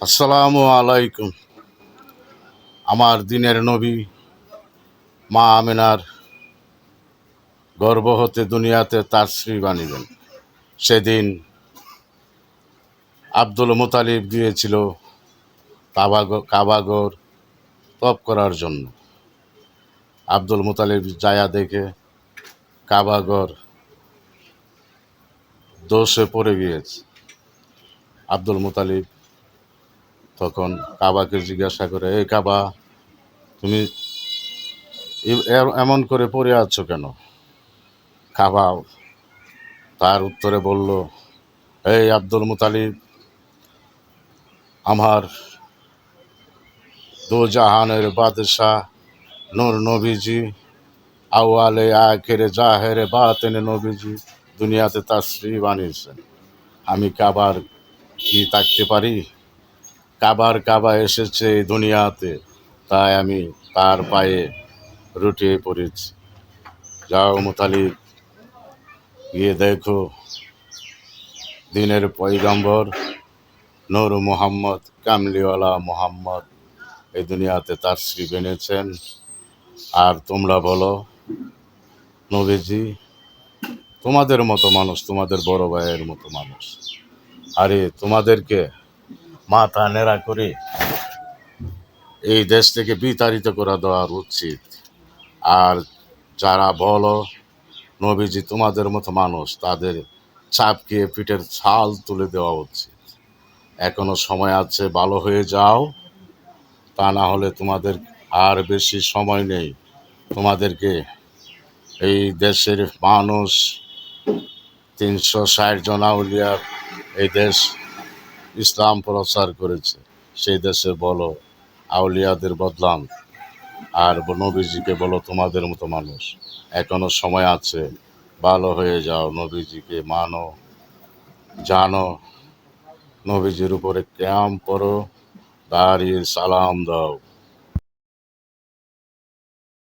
আসসালামু আলাইকুম। আমার দিনের নবী মা আমিনার গর্ভ হতে দুনিয়াতে তার শ্রী বানিলেন। সেদিন আব্দুল মুতালিব গিয়েছিল কাবাগর তপ করার জন্য। আব্দুল মুতালিব যায়া দেখে কাবাগর দোষে পড়ে গিয়েছে। আব্দুল মুতালিব তখন কাবাকে জিজ্ঞাসা করে, এই কাবা, তুমি এমন করে পড়ে আছো কেন? কাবা তার উত্তরে বলল, এই আব্দুল মুতালিব, আমার দো জাহানের বাদশাহ নূর নবীজি, আউয়ালে আখেরে জাহেরে বাতেনে নবীজি দুনিয়াতে তাশরীফ বানিয়েছেন। আমি কাবার কি থাকতে পারি? কাবা এসেছে এই দুনিয়াতে, তাই আমি তার পায়ে রুটিয়ে পড়েছি। যাও মুতালিব, গিয়ে দেখো দিনের পয়গম্বর নূর মুহাম্মদ, কামলিওয়ালা মুহাম্মদ এই দুনিয়াতে তাশরীফ এনেছেন। আর তোমরা বলো, নবীজি তোমাদের মতো মানুষ, তোমাদের বড় ভাইয়ের মতো মানুষ। আরে তোমাদেরকে মাথা নেড়া করে এই দেশ থেকে বিতাড়িত করে দেওয়ার উচিত। আর যারা বলো নবীজি তোমাদের মতো মানুষ, তাদের চাপকিয়ে পিঠের ছাল তুলে দেওয়া উচিত। এখনো সময় আছে, ভালো হয়ে যাও, তা না হলে তোমাদের আর বেশি সময় নেই। তোমাদেরকে এই দেশের মানুষ ৩৬০ জন আউলিয়া এই দেশ ইসলাম প্রচার করেছে। সেই দেশে বলো আউলিয়াদের বদলাম, আর নবীজিকে বলো তোমাদের মতো মানুষ। এখনো সময় আছে, ভালো হয়ে যাও, নবীজিকে মানো, জানো, নবীজির উপরে ক্যাম্প করো, দাঁড়িয়ে সালাম দাও।